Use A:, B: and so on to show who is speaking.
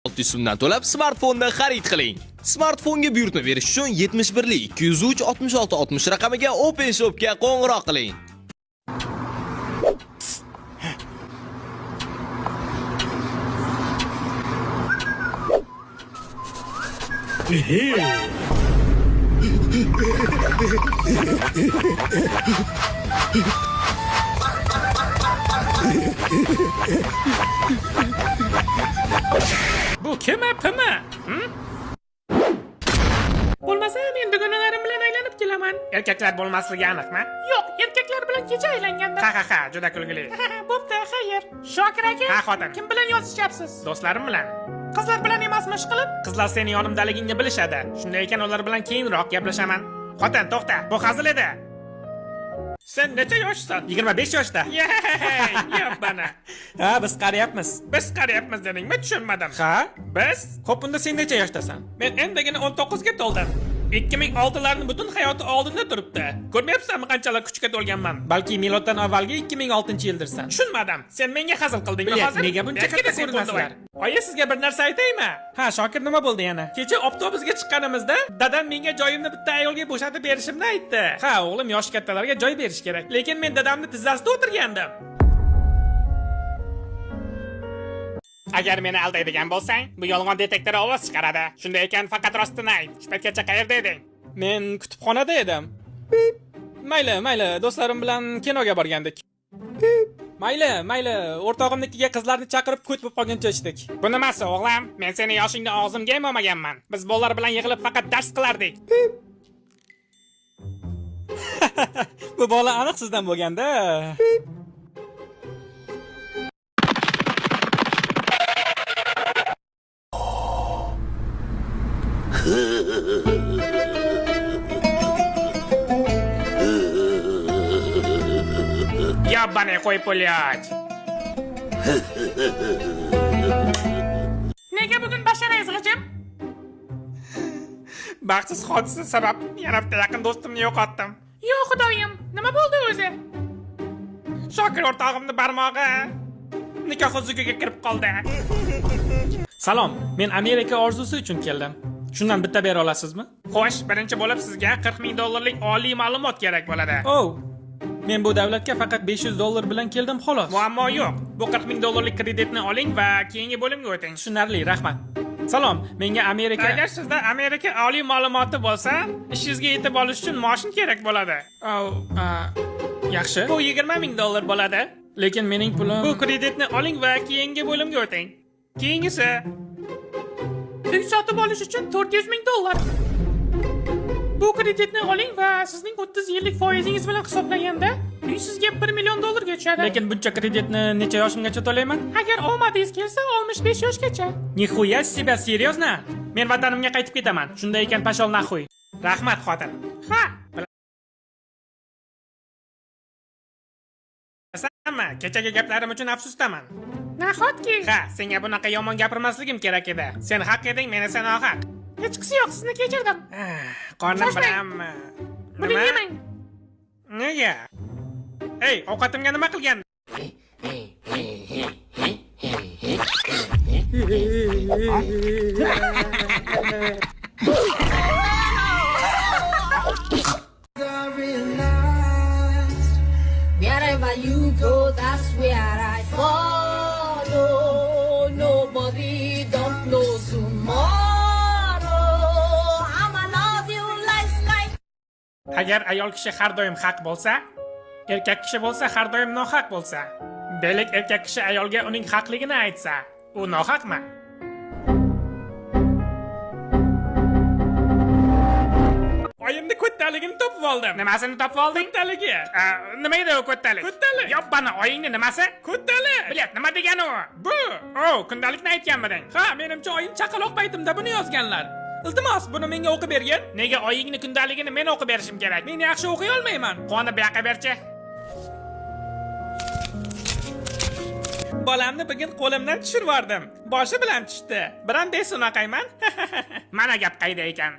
A: 600 so'mdan to'lab smartfonni xarid qiling. Smartfonga buyurtma berish uchun 71 203 66 60 raqamiga Open Shopga qo'ng'iroq qiling.
B: Bu kim pimi? Bo'lmasa men dugonalarim bilan aylanib kelaman. Erkaklar bo'lmasligi aniqmi? Yo'q, erkaklar bilan kecha aylanganda. Ha, juda kulgili. Bo'pti, xayr. Shokir aka. Ha, xotin. Kim bilan yozishyapsiz? Do'stlarim bilan. Qizlar bilan emasmi ishqilib? Qizlar seni yonimdaligingni bilishadi. Shunday ekan ular bilan keyinroq gaplashaman. Xotin, to'xta. Bu hazil edi. Sen necha yoshsan? 25 yoshda. Yo'q bana. Ha, biz qarayapmiz. Biz qarayapmiz dedingmi? Tushunmadim. Ha? Biz? Xo'p, unda sen necha yoshdasan? Men endigina 19 ga to'ldim. 2006larning butun hayoti oldinda turibdi. Ko'rmayapsanmi qanchalar kuchga to'lganman? Balki miloddan avvalgi 2006-yildirsan. Tushunmadim. Sen menga hazil qildingmi hozir? Nega buncha katta ko'rinasizlar? Oyi, sizga bir narsa aytaymi? Ha, Shokir, nima bo'ldi yana? Kecha avtobusga chiqqanimizda dadam menga joyimni bitta ayolga bo'shatib berishimni aytdi. Ha, o'g'lim yoshi kattalarga joy berish kerak. Lekin men dadamni tizzasida o'tirgandim. Agar meni aldaydigan bo'lsang, bu yolg'on detektori ovoz chiqaradi. Shunday ekan, faqat rostini ayt. Shu paytgacha qayerda eding? Men kutubxonada edim. Mayli, do'stlarim bilan kinoga borgandik. Mayli, o'rtog'imnikiga qizlarni chaqirib kut bo'lib qolguncha ichdik. Bu nimasi, o'g'lim? Men seni yoshingda og'zimga yemolmaganman. Biz bolalar bilan yig'ilib faqat dars qilardik. Bu bola aniq sizdan bo'lganda. Ябаный qo'y pulять. Nega bugun basharangiz g'ijim? Baxtsiz hodisa sabab yana bitta yaqin do'stimni yo'qotdim. Yo xudoyim, nima bo'ldi o'zi? Shokir o'rtog'imning barmog'i nikoh uzugiga kirib qoldi. Salom, men Amerika orzusi uchun keldim. Shundan bitta bera olasizmi? Xo'sh, birinchi bo'lib sizga $40,000 oliy ma'lumot kerak bo'ladi. Oh. Men bu davlatga faqat $500 bilan keldim xolos. Muammo yo'q. Bu $40,000 kreditni oling va keyingi bo'limga o'ting. Tushunarli, rahmat. Salom, menga Amerika. Agar sizda Amerika oliy ma'lumoti bo'lsa, ishingizga yetib olish uchun moshin kerak bo'ladi. Yaxshi. Bu $20,000 bo'ladi. Lekin mening pulim. Bu kreditni oling va keyingi bo'limga o'ting. Keyingisi uy sotib olish uchun $400,000. Bu kreditni oling va sizning 30 yillik foizingiz bilan hisoblaganda uy sizga $1 million ga tushadi. Lekin buncha kreditni necha yoshimgacha to'layman? Agar omadingiz kelsa 65 yoshgacha. Nixuya себя, серьезно? Men vatanimga qaytib ketaman. Shunday ekan pashol naxuy. Rahmat, xotin. Ha. Bilasanmi, kechagi gaplarim uchun afsusdaman. Nahotki? Ha, senga bunaqa yomon gapirmasligim kerak edi. Sen haq eding, men esa nohaq. Hech qisi yo'q, sizni kechirdim. Qornim bilan. Buni yemang. Nega? Ey, ovqatimga nima qilgan?
C: Wherever you go, that's where I follow. Nobody don't know tomorrow. I'ma love you like sky.
B: Agar ayol kishi har doim haq bo'lsa, erkak kishi bo'lsa har doim nohaq bo'lsa, demak erkak kishi ayolga uning haqligini aytsa, u nohaqmi? Oyimni ko'ttaligini topib oldim. Nimasini topib olding? Ko'ttaligi. Nima edi u ko'ttalik? Ko'ttalik. Yobbani oyingni nimasi? Ko'ttalik. Bilat, nima degani u? Bu. Kundalikni aytganmiding? Ha, menimcha oyim chaqaloq paytimda buni yozganlar. Iltimos, buni menga o'qib bergin. Nega oyingni kundaligini men o'qib berishim kerak? Men yaxshi o'qiy olmayman. Qoni bu yoqqa berchi. Bolamni bugun qo'limdan tushirib yubordim. Boshi bilan tushdi. Biram besunaqayman. Mana gap qayda ekan.